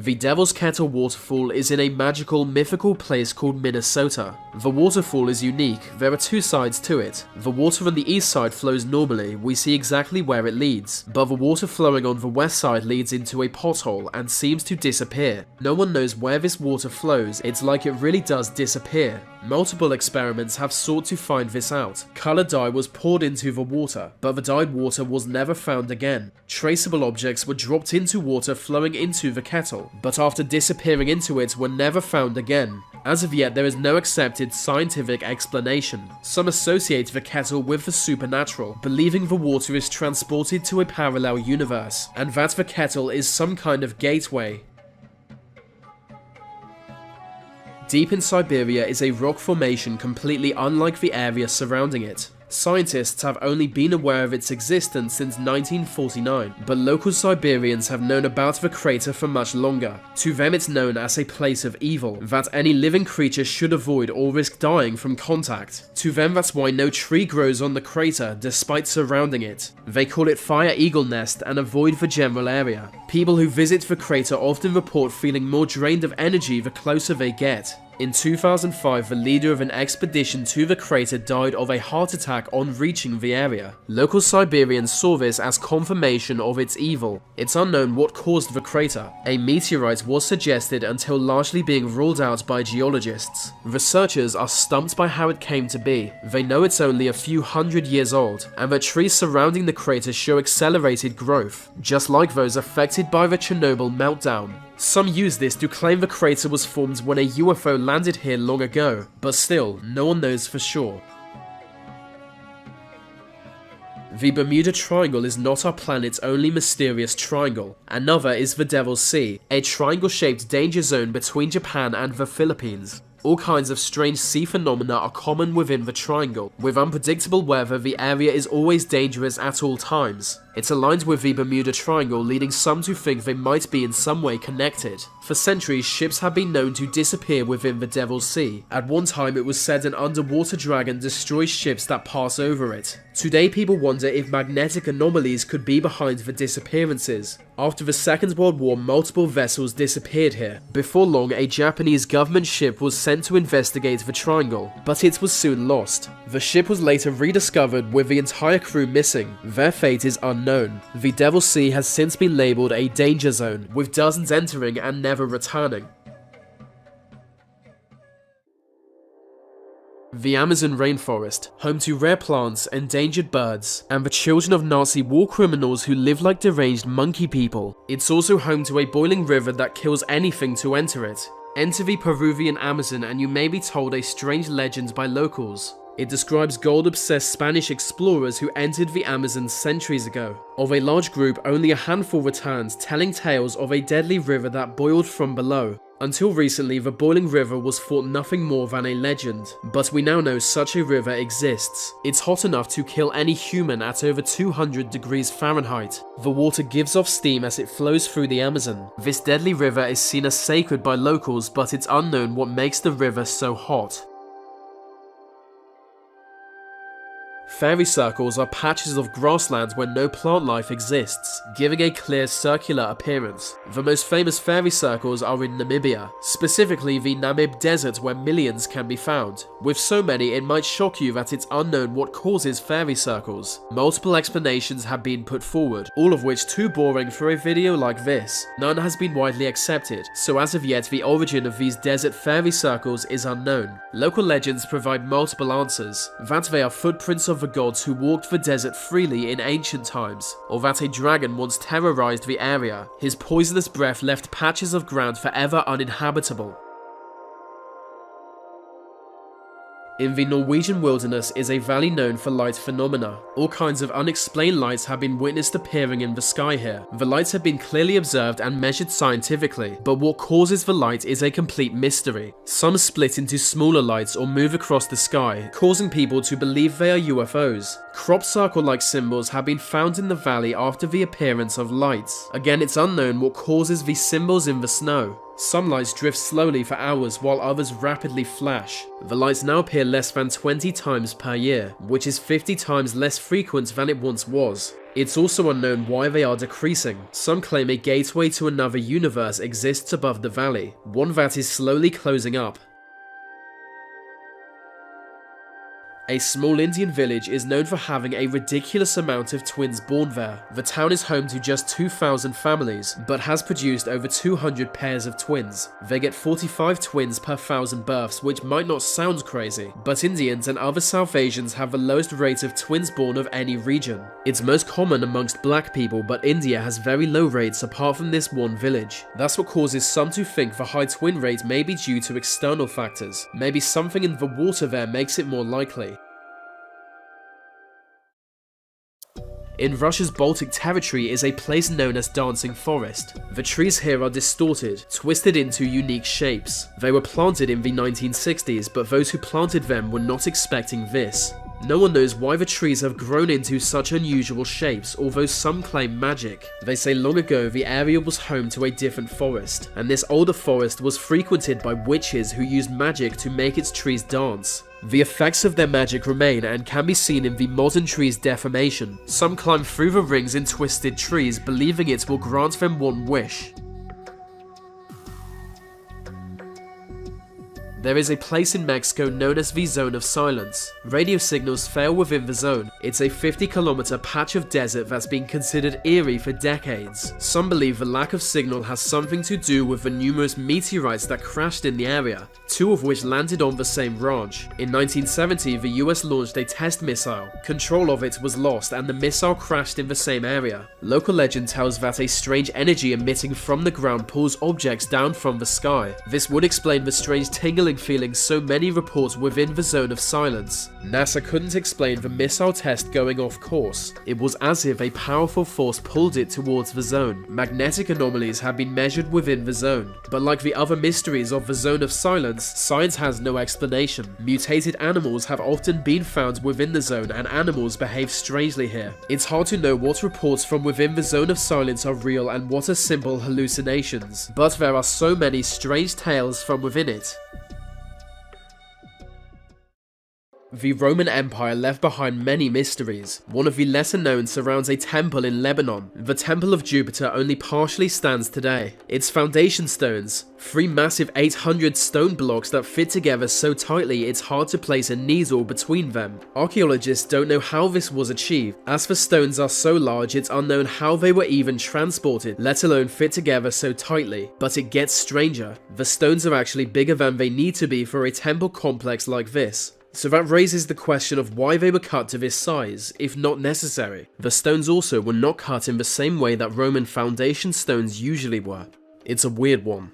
The Devil's Kettle waterfall is in a magical, mythical place called Minnesota. The waterfall is unique, there are two sides to it. The water on the east side flows normally, we see exactly where it leads, but the water flowing on the west side leads into a pothole and seems to disappear. No one knows where this water flows, it's like it really does disappear. Multiple experiments have sought to find this out. Colored dye was poured into the water, but the dyed water was never found again. Traceable objects were dropped into water flowing into the kettle, but after disappearing into it were never found again. As of yet, there is no accepted scientific explanation. Some associate the kettle with the supernatural, believing the water is transported to a parallel universe, and that the kettle is some kind of gateway. Deep in Siberia is a rock formation completely unlike the area surrounding it. Scientists have only been aware of its existence since 1949, but local Siberians have known about the crater for much longer. To them it's known as a place of evil, that any living creature should avoid or risk dying from contact. To them that's why no tree grows on the crater despite surrounding it. They call it Fire Eagle Nest and avoid the general area. People who visit the crater often report feeling more drained of energy the closer they get. In 2005, the leader of an expedition to the crater died of a heart attack on reaching the area. Local Siberians saw this as confirmation of its evil. It's unknown what caused the crater. A meteorite was suggested until largely being ruled out by geologists. Researchers are stumped by how it came to be. They know it's only a few hundred years old, and the trees surrounding the crater show accelerated growth, just like those affected by the Chernobyl meltdown. Some use this to claim the crater was formed when a UFO landed here long ago, but still, no one knows for sure. The Bermuda Triangle is not our planet's only mysterious triangle. Another is the Devil's Sea, a triangle-shaped danger zone between Japan and the Philippines. All kinds of strange sea phenomena are common within the triangle. With unpredictable weather, the area is always dangerous at all times. It's aligned with the Bermuda Triangle, leading some to think they might be in some way connected. For centuries, ships have been known to disappear within the Devil's Sea. At one time, it was said an underwater dragon destroys ships that pass over it. Today, people wonder if magnetic anomalies could be behind the disappearances. After the Second World War, multiple vessels disappeared here. Before long, a Japanese government ship was sent to investigate the triangle, but it was soon lost. The ship was later rediscovered with the entire crew missing. Their fate is unknown. The Devil's Sea has since been labelled a danger zone, with dozens entering and never returning. The Amazon rainforest, home to rare plants, endangered birds, and the children of Nazi war criminals who live like deranged monkey people. It's also home to a boiling river that kills anything to enter it. Enter the Peruvian Amazon and you may be told a strange legend by locals. It describes gold-obsessed Spanish explorers who entered the Amazon centuries ago. Of a large group, only a handful returned, telling tales of a deadly river that boiled from below. Until recently, the boiling river was thought nothing more than a legend, but we now know such a river exists. It's hot enough to kill any human at over 200 degrees Fahrenheit. The water gives off steam as it flows through the Amazon. This deadly river is seen as sacred by locals, but it's unknown what makes the river so hot. Fairy circles are patches of grasslands where no plant life exists, giving a clear circular appearance. The most famous fairy circles are in Namibia, specifically the Namib Desert where millions can be found. With so many, it might shock you that it's unknown what causes fairy circles. Multiple explanations have been put forward, all of which too boring for a video like this. None has been widely accepted, so as of yet the origin of these desert fairy circles is unknown. Local legends provide multiple answers, that they are footprints of the gods who walked the desert freely in ancient times, or that a dragon once terrorized the area. His poisonous breath left patches of ground forever uninhabitable. In the Norwegian wilderness is a valley known for light phenomena. All kinds of unexplained lights have been witnessed appearing in the sky here. The lights have been clearly observed and measured scientifically, but what causes the light is a complete mystery. Some split into smaller lights or move across the sky, causing people to believe they are UFOs. Crop circle-like symbols have been found in the valley after the appearance of lights. Again, it's unknown what causes these symbols in the snow. Some lights drift slowly for hours while others rapidly flash. The lights now appear less than 20 times per year, which is 50 times less frequent than it once was. It's also unknown why they are decreasing. Some claim a gateway to another universe exists above the valley, one that is slowly closing up. A small Indian village is known for having a ridiculous amount of twins born there. The town is home to just 2,000 families, but has produced over 200 pairs of twins. They get 45 twins per 1,000 births, which might not sound crazy, but Indians and other South Asians have the lowest rate of twins born of any region. It's most common amongst black people, but India has very low rates apart from this one village. That's what causes some to think the high twin rate may be due to external factors. Maybe something in the water there makes it more likely. In Russia's Baltic territory is a place known as Dancing Forest. The trees here are distorted, twisted into unique shapes. They were planted in the 1960s, but those who planted them were not expecting this. No one knows why the trees have grown into such unusual shapes, although some claim magic. They say long ago the area was home to a different forest, and this older forest was frequented by witches who used magic to make its trees dance. The effects of their magic remain and can be seen in the modern tree's deformation. Some climb through the rings in twisted trees, believing it will grant them one wish. There is a place in Mexico known as the Zone of Silence. Radio signals fail within the zone. It's a 50-kilometer patch of desert that's been considered eerie for decades. Some believe the lack of signal has something to do with the numerous meteorites that crashed in the area, 2 of which landed on the same ranch. In 1970, the US launched a test missile. Control of it was lost and the missile crashed in the same area. Local legend tells that a strange energy emitting from the ground pulls objects down from the sky. This would explain the strange tingling feeling so many report within the Zone of Silence. NASA couldn't explain the missile test going off course. It was as if a powerful force pulled it towards the zone. Magnetic anomalies have been measured within the zone, but like the other mysteries of the Zone of Silence, science has no explanation. Mutated animals have often been found within the zone and animals behave strangely here. It's hard to know what reports from within the Zone of Silence are real and what are simple hallucinations, but there are so many strange tales from within it. The Roman Empire left behind many mysteries. One of the lesser known surrounds a temple in Lebanon. The Temple of Jupiter only partially stands today. Its foundation stones, 3 massive 800 stone blocks that fit together so tightly it's hard to place a needle between them. Archaeologists don't know how this was achieved. As the stones are so large, it's unknown how they were even transported, let alone fit together so tightly. But it gets stranger. The stones are actually bigger than they need to be for a temple complex like this. So that raises the question of why they were cut to this size, if not necessary. The stones also were not cut in the same way that Roman foundation stones usually were. It's a weird one.